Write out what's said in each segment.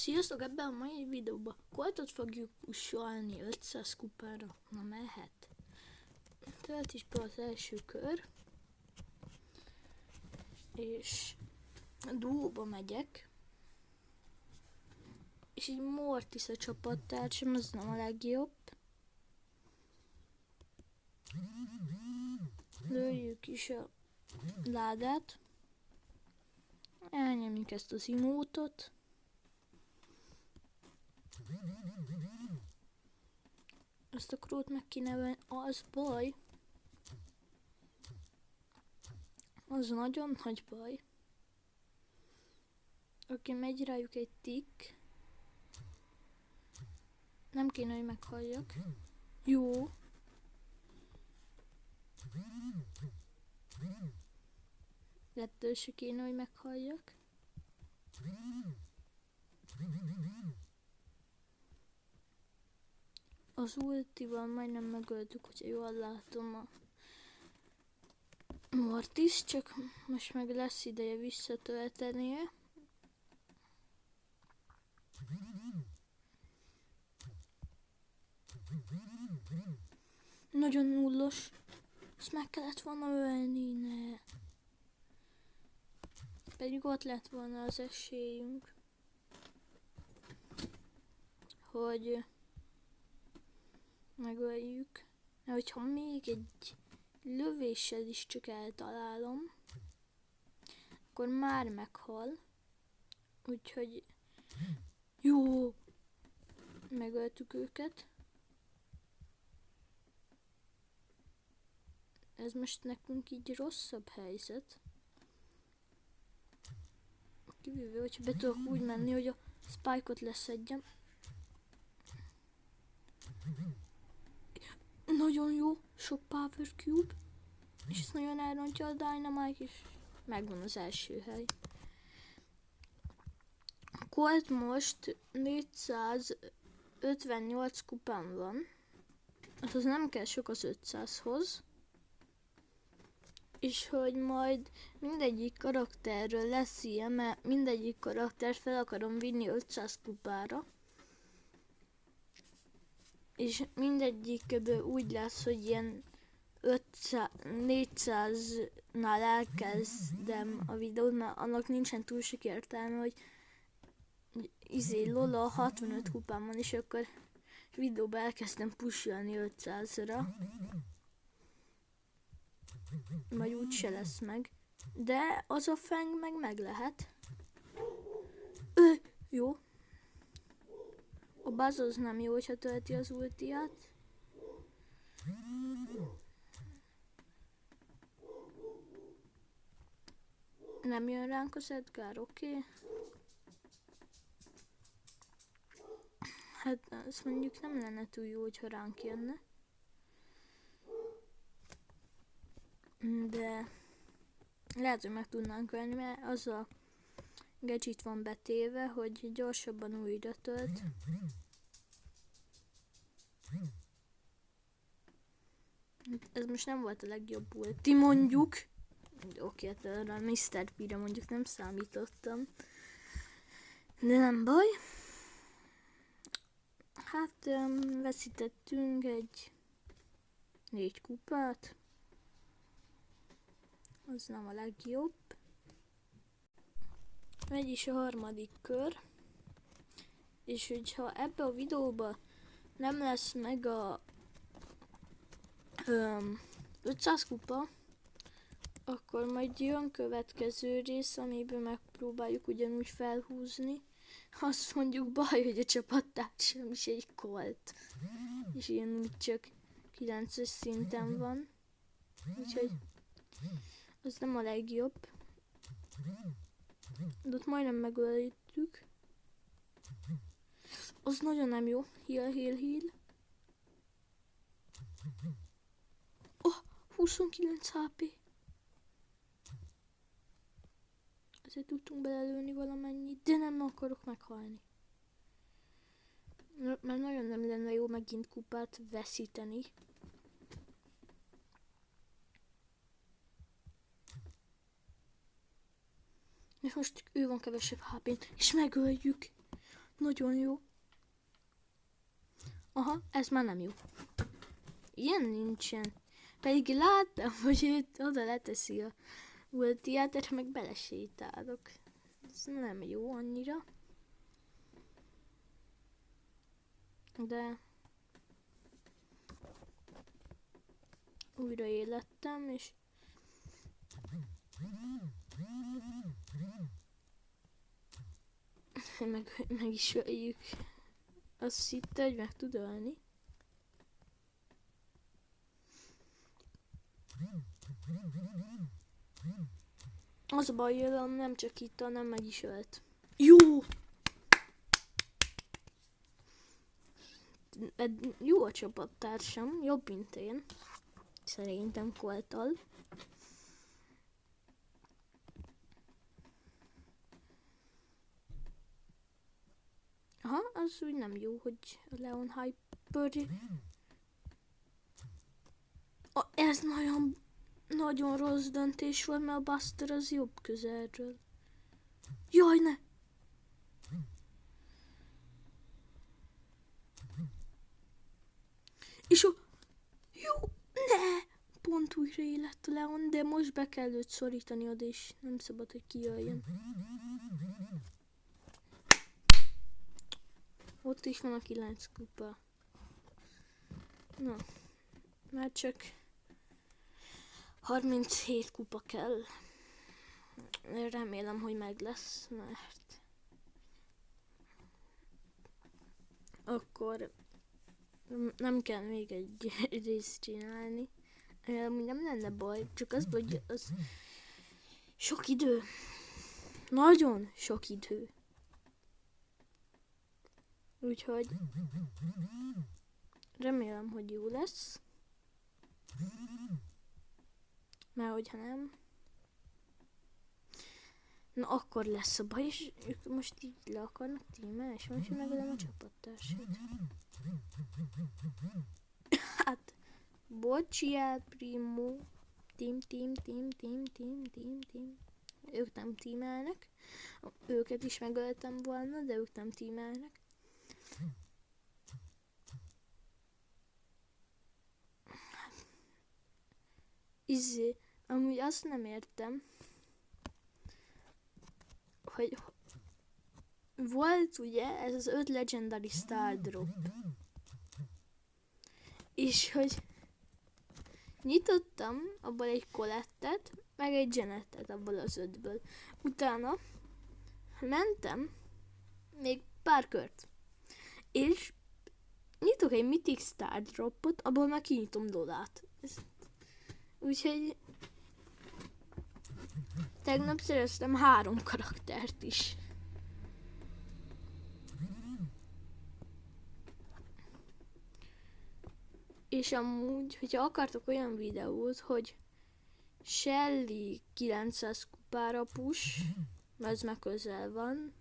Sziasztok, ebben a mai videóban Coltot fogjuk pusolni 500 kupára. Na mehet. Tölt is be az első kör. És a duóba megyek. És így Mortis a csapattársam, az nem a legjobb. Lőjük is a ládát. Elnyomjuk ezt az imótot. Ezt a krót meg kéne venni, az baj. Az nagyon nagy baj. Oké, megy rájuk egy tick. Nem kéne, hogy meghalljak. Jó. Ettől se kéne, hogy meghalljak. Az ultival majdnem megöltük, hogyha jól látom a Mortis, csak most meg lesz ideje visszatöltenie. Nagyon nullos. Ezt meg kellett volna ölni, ne. Pedig ott lett volna az esélyünk, hogy megöljük. De hogyha még egy lövéssel is csak eltalálom, akkor már meghal. Úgyhogy jó, megöltük őket. Ez most nekünk így rosszabb helyzet. Kivéve, hogyha be tudok úgy menni, hogy a Spike-ot leszedjem. Nagyon jó, sok Power Cube. És ezt nagyon elrontja a Dynamite, és megvan az első hely. A Colt most 458 kupán van. Az nem kell sok az 500-hoz. És hogy majd mindegyik karakterről lesz ilyen, mert mindegyik karaktert fel akarom vinni 500 kupára. És mindegyikből úgy lesz, hogy ilyen 400-nál elkezdem a videót, mert annak nincsen túl sok értelme, hogy Lola 65 kupán van, és akkor videóba elkezdtem pusolni 500-ra. Majd úgy se lesz meg. De az a feng meg lehet. Jó. A Buzz az nem jó, hogyha tölti az ultiát. Nem jön ránk az Edgar, oké. Hát azt mondjuk nem lenne túl jó, hogyha ránk jönne. De lehet, hogy meg tudnánk venni, mert az a gadget van betéve, hogy gyorsabban újra tölt. Ez most nem volt a legjobb ulti, mondjuk. Oké, hát arra a Mr. P-re mondjuk nem számítottam. De nem baj. Hát veszítettünk egy 4 kupát. Az nem a legjobb. Megy is a harmadik kör. És hogyha ebbe a videóba nem lesz meg a 500 kupa, akkor majd jön következő rész, amiben megpróbáljuk ugyanúgy felhúzni. Azt mondjuk baj, hogy a csapattársam is egy Colt. És ilyen úgy csak 9-es szinten van. Úgyhogy az nem a legjobb. De ott majdnem megöltük. Az nagyon nem jó. Heal. Oh, 29 HP. Ezért tudtunk belelőni valamennyit, de nem akarok meghalni. Mert nagyon nem lenne jó megint kupát veszíteni. És most ő van kevesebb HP-n, és megöljük. Nagyon jó. Aha, ez már nem jó. Ilyen nincsen. Pedig láttam, hogy őt oda leteszi a ultiát, és meg belesétálok. Ez nem jó annyira. De újra élettem, és meg is öljük. Azt hitte, hogy meg tud ölni. Az a baj, hogy nem csak itt, hanem meg is ölt. Jó! Jó a csapattársam, jobb, mint én. Szerintem Colttal. Aha, az úgy nem jó, hogy a Leon Hyper... Ez nagyon rossz döntés volt, mert a Buster az jobb közelről. Jaj, ne! És jó, ne! Pont újra élet a Leon, de most be kell őt szorítani oda, és nem szabad, hogy kijöjjön. Ott is van a 9 kupa. Na, már csak 37 kupa kell. Remélem, hogy meg lesz, mert akkor nem kell még egy részt csinálni. Amúgy nem lenne baj, csak az, hogy az sok idő. Nagyon sok idő. Úgyhogy remélem, hogy jó lesz. Mert hogyha nem, na akkor lesz a baj, és ők most így le akarnak tímelni, és most megölöm a csapattársat. Hát, bocsiál, primo. Team. Ők nem tímelnek. Őket is megöltem volna, de ők nem tímelnek. Amúgy azt nem értem, hogy volt ugye ez az 5 Legendary Star Drop. És hogy nyitottam abból egy Colettet, meg egy Janettet abból az 5-ből. Utána mentem még pár kört. És nyitok egy Mythic Star Dropot, abból már kinyitom Lolát. Úgyhogy tegnap szereztem 3 karaktert is. És amúgy, hogyha akartok olyan videót, hogy Shelly 900 kupára push, mert ez már közel van,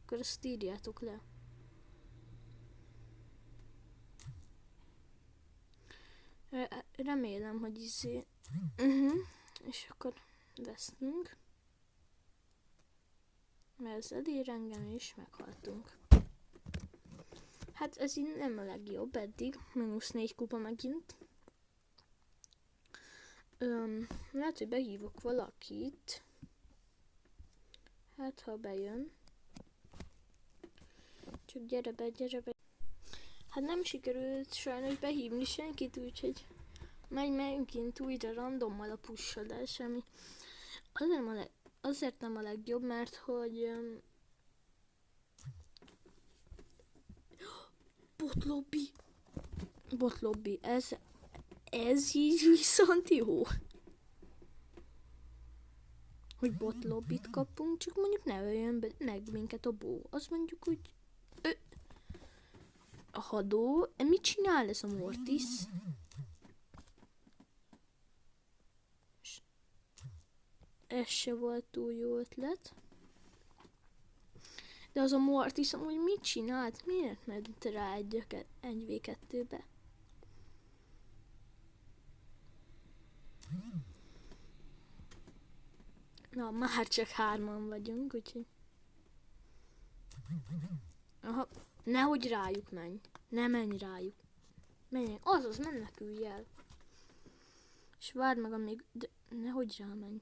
akkor azt írjátok le. Remélem, hogy és akkor vesztünk. Mert ez elér engem, és meghaltunk. Hát ez így nem a legjobb eddig. -4 kupa megint. Lehet, hogy behívok valakit. Hát, ha bejön. Csak gyere be. Hát nem sikerült sajnos behívni senkit, úgyhogy megy megint újra randommal a pusolás, ami azért nem a legjobb, mert hogy botlobby, ez így viszont jó. Hogy botlobbit kapunk, csak mondjuk ne öljön be meg minket a bó. Azt mondjuk, hogy a hadó, mit csinál ez a Mortis? Ez se volt túl jó ötlet. De az a Mortis amúgy mit csinált? Miért ment rá egy 1v2-be? Na, már csak 3-an vagyunk, úgyhogy... Aha, nehogy rájuk menj. Ne menj rájuk. Menj, azaz, menekülj el. És várd meg, amíg... De nehogy rámenj.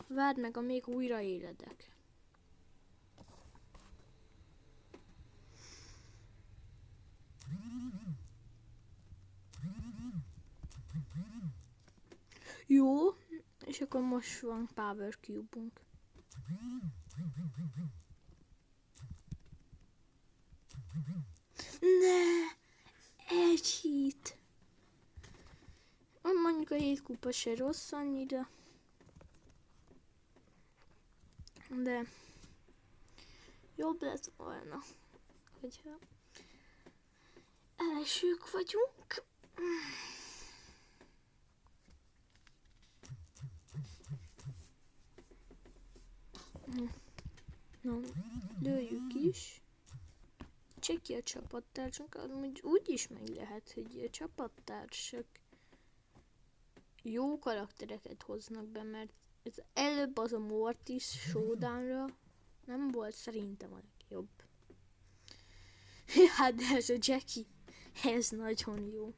Várd meg, amíg újraéledek. Jó, és akkor most van Power Cube-unk. Ne! Egy hit! Mondjuk a 7 kupa se rossz annyira. De jobb lett volna, hogyha elsők vagyunk. Na, lőjük is. Csak ki a csapattársak, amúgy úgy is meg lehet, hogy a csapattársak jó karaktereket hoznak be, mert ez előbb az a Mortis Showdownra nem volt szerintem a legjobb. Hát de ez a Jackie, ez nagyon jó.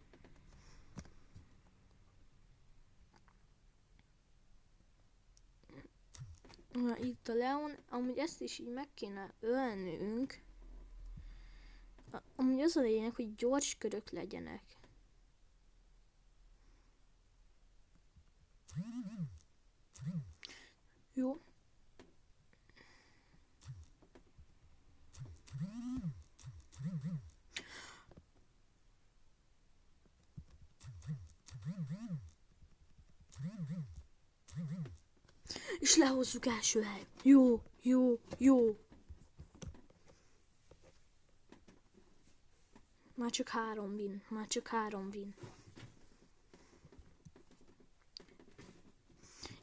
Na, itt a Leon, amúgy ezt is így meg kéne ölnünk. Amúgy az a lényeg, hogy gyors körök legyenek. Jó. És lehozzuk első hely. Jó, jó, jó. Már csak 3 win, már csak 3 win.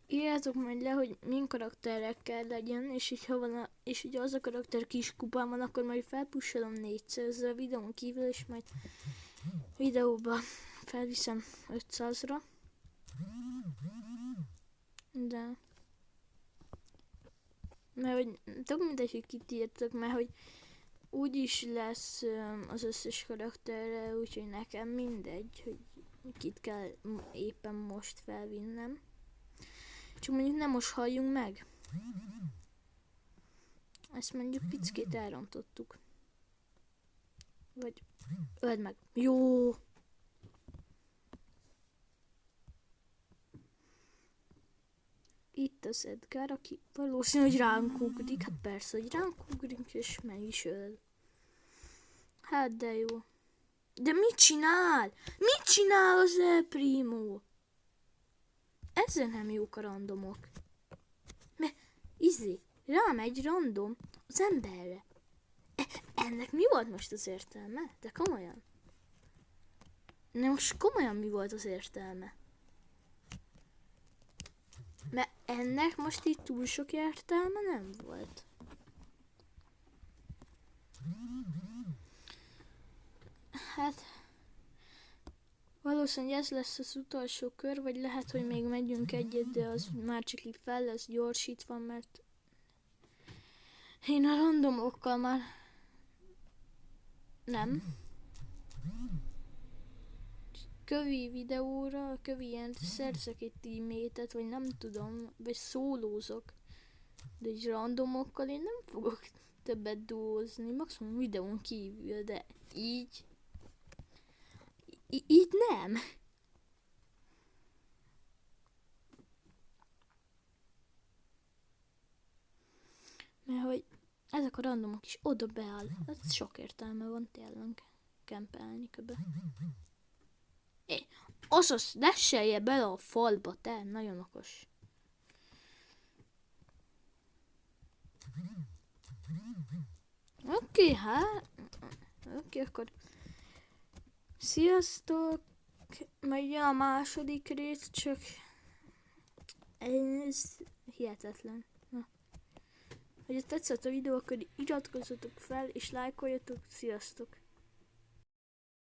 Írjátok majd le, hogy milyen karakterekkel legyen, és így ha van és ugye az a karakter kis kupán van, akkor majd felpussolom 400-ra a videón kívül, és majd videóba felviszem 500-ra. De... mert hogy tök mindegy, hogy kit írtok, mert hogy úgyis lesz az összes karakterre, úgyhogy nekem mindegy, hogy kit kell éppen most felvinnem. Csak mondjuk nem most halljunk meg. Ezt mondjuk pickét elrontottuk. Vagy öld meg. Jó! Itt az Edgar, aki valószínű, hogy ránk ugrik. Hát persze, hogy ránk ugrik, és meg is öl. Hát de jó. De mit csinál? Mit csinál az El Primo? Ezzel nem jók a randomok. Mert rámegy random az emberre. Ennek mi volt most az értelme? De komolyan. Most komolyan mi volt az értelme? Mert ennek most itt túl sok értelme nem volt. Hát... valószínűleg ez lesz az utolsó kör, vagy lehet, hogy még megyünk egyet, de az már csak így fel lesz gyorsítva, mert én a randomokkal már nem. Kövi videóra, kövi ilyen szerzek egy teammétet, vagy nem tudom, vagy szólózok. De egy randomokkal én nem fogok többet duózni, maximum videón kívül, de így... így nem. Mert hogy ezek a randomok is oda beáll. Ez sok értelme van tényleg kempelni köbe. Azaz, lesselje bele a falba, te, nagyon okos. Oké, hát... oké, akkor... sziasztok! Majd jön a második rész, csak... ez hihetetlen. Na. Ha tetszett a videó, akkor iratkozzatok fel és lájkoljatok. Sziasztok!